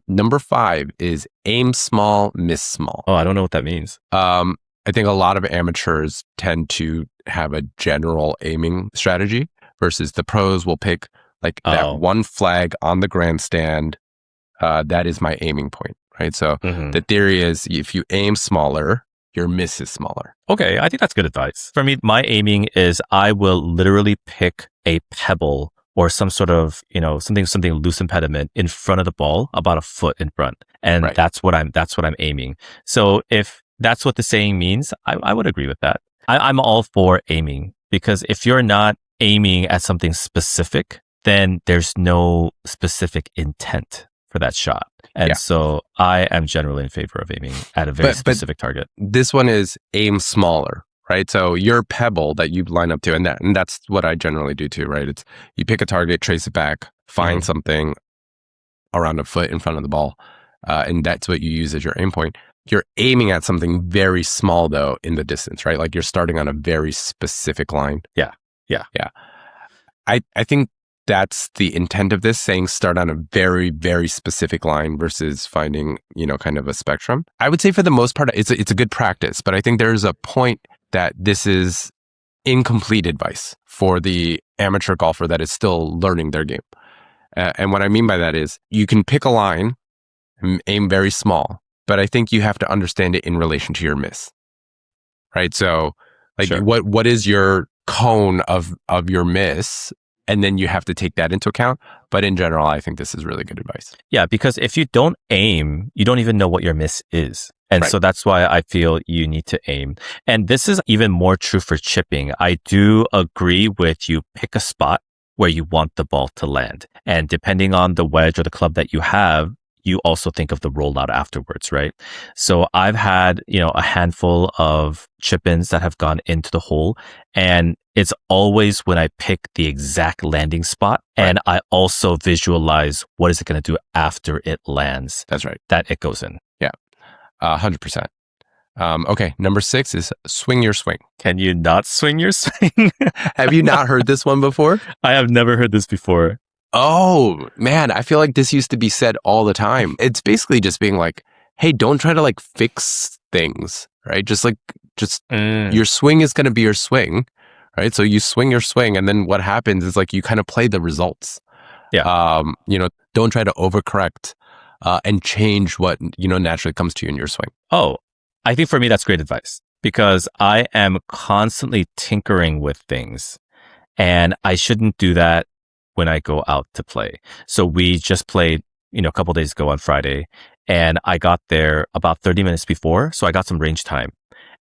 Number 5 is aim small, miss small. Oh, I don't know what that means. I think a lot of amateurs tend to have a general aiming strategy versus the pros will pick like that one flag on the grandstand, that is my aiming point, right? So the theory is if you aim smaller, your miss is smaller. Okay, I think that's good advice. For me, my aiming is I will literally pick a pebble or some sort of, something loose impediment in front of the ball, about a foot in front. And that's what I'm aiming. So if that's what the saying means, I would agree with that. I'm all for aiming, because if you're not aiming at something specific, then there's no specific intent for that shot. And so I am generally in favor of aiming at a very specific target. This one is aim smaller, right? So your pebble that you line up to, and that's what I generally do too, right? It's you pick a target, trace it back, find something around a foot in front of the ball, and that's what you use as your aim point. You're aiming at something very small though in the distance, right? Like you're starting on a very specific line. Yeah. I think that's the intent of this, saying start on a very, very specific line versus finding, kind of a spectrum. I would say for the most part, it's a good practice, but I think there's a point that this is incomplete advice for the amateur golfer that is still learning their game. And what I mean by that is you can pick a line and aim very small, but I think you have to understand it in relation to your miss, right? So like what is your cone of your miss? And then you have to take that into account. But in general, I think this is really good advice. Yeah, because if you don't aim, you don't even know what your miss is. And so that's why I feel you need to aim. And this is even more true for chipping. I do agree with you pick a spot where you want the ball to land. And depending on the wedge or the club that you have, you also think of the rollout afterwards, right? So I've had, a handful of chip-ins that have gone into the hole, and it's always when I pick the exact landing spot and I also visualize what is it going to do after it lands. That's right. That it goes in. Yeah, 100%. Okay, number 6 is swing your swing. Can you not swing your swing? Have you not heard this one before? I have never heard this before. Oh, man, I feel like this used to be said all the time. It's basically just being like, hey, don't try to fix things, right? Just your swing is going to be your swing, right? So you swing your swing, and then what happens is you kind of play the results. Yeah. Don't try to overcorrect and change what, naturally comes to you in your swing. Oh, I think for me, that's great advice, because I am constantly tinkering with things, and I shouldn't do that when I go out to play. So we just played, a couple days ago on Friday, and I got there about 30 minutes before. So I got some range time,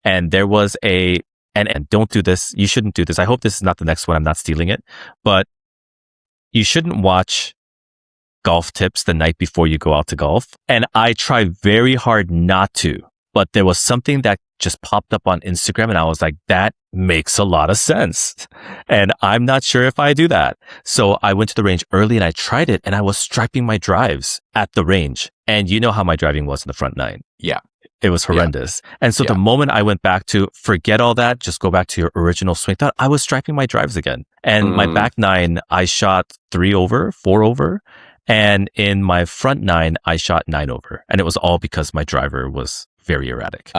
and there was and don't do this. You shouldn't do this. I hope this is not the next one. I'm not stealing it, but you shouldn't watch golf tips the night before you go out to golf. And I try very hard not to, But there was something that just popped up on Instagram and I was like, that makes a lot of sense. And I'm not sure if I do that. So I went to the range early and I tried it and I was striping my drives at the range. And you know how my driving was in the front nine. Yeah. It was horrendous. Yeah. And so the moment I went back to forget all that, just go back to your original swing thought, I was striping my drives again. And my back nine, I shot 3 over, 4 over. And in my front nine, I shot 9 over. And it was all because my driver was very erratic.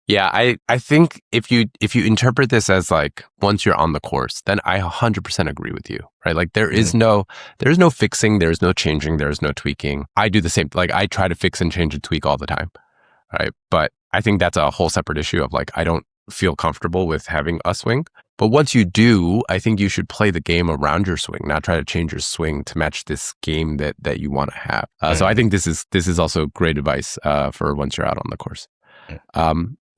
Yeah, I think if you interpret this as like once you're on the course, then I 100% agree with you, right? Like there is no fixing, there's no changing, there's no tweaking. I do the same. Like I try to fix and change and tweak all the time, right? But I think that's a whole separate issue of like I don't feel comfortable with having a swing. But once you do, I think you should play the game around your swing, not try to change your swing to match this game that you want to have. So I think this is also great advice for once you're out on the course.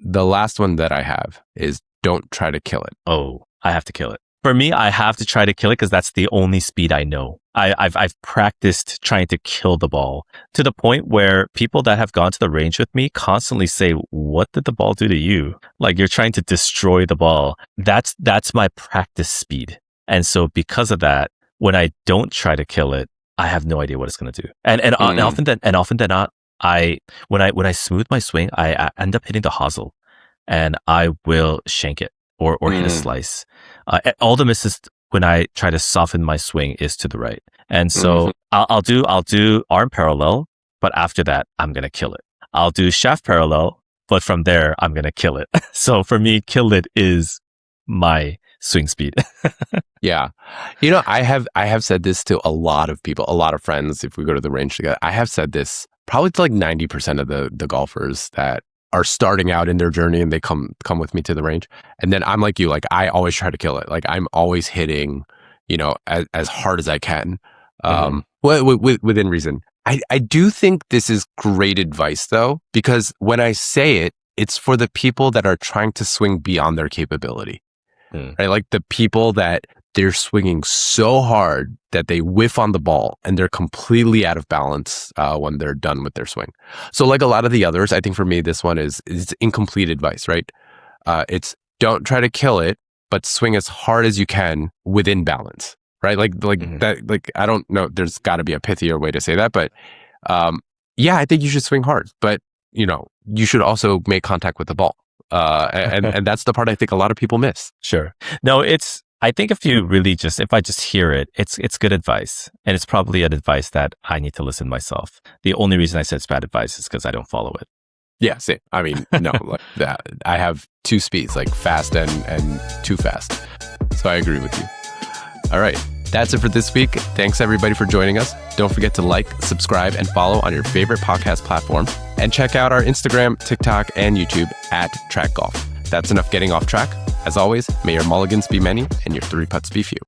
The last one that I have is don't try to kill it. Oh, I have to kill it. For me, I have to try to kill it because that's the only speed I know. I've practiced trying to kill the ball to the point where people that have gone to the range with me constantly say, what did the ball do to you? Like you're trying to destroy the ball. That's my practice speed. And so because of that, when I don't try to kill it, I have no idea what it's going to do. And often than not, when I smooth my swing, I end up hitting the hosel and I will shank it or hit a slice. All the misses when I try to soften my swing is to the right. And so I'll do arm parallel, but after that, I'm going to kill it. I'll do shaft parallel, but from there, I'm going to kill it. So for me, kill it is my swing speed. Yeah. You know, I have said this to a lot of people, a lot of friends, if we go to the range together. I have said this probably to like 90% of the golfers that are starting out in their journey and they come with me to the range. And then I'm like you, like I always try to kill it. Like I'm always hitting, you know, as hard as I can, within reason. I do think this is great advice though, because when I say it, it's for the people that are trying to swing beyond their capability, right? Like the people that they're swinging so hard that they whiff on the ball and they're completely out of balance when they're done with their swing. So like a lot of the others, I think for me, this one is incomplete advice, right? It's don't try to kill it, but swing as hard as you can within balance, right? Like that, like, I don't know, there's got to be a pithier way to say that, but yeah, I think you should swing hard, but you know, you should also make contact with the ball. And that's the part I think a lot of people miss. Sure. No, I think if I just hear it, it's good advice. And it's probably an advice that I need to listen myself. The only reason I said it's bad advice is because I don't follow it. Yeah, same. I mean, no, like that. I have 2 speeds, like fast and too fast. So I agree with you. All right. That's it for this week. Thanks everybody for joining us. Don't forget to like, subscribe, and follow on your favorite podcast platform. And check out our Instagram, TikTok, and YouTube at Track Golf. That's enough getting off track. As always, may your mulligans be many and your 3 putts be few.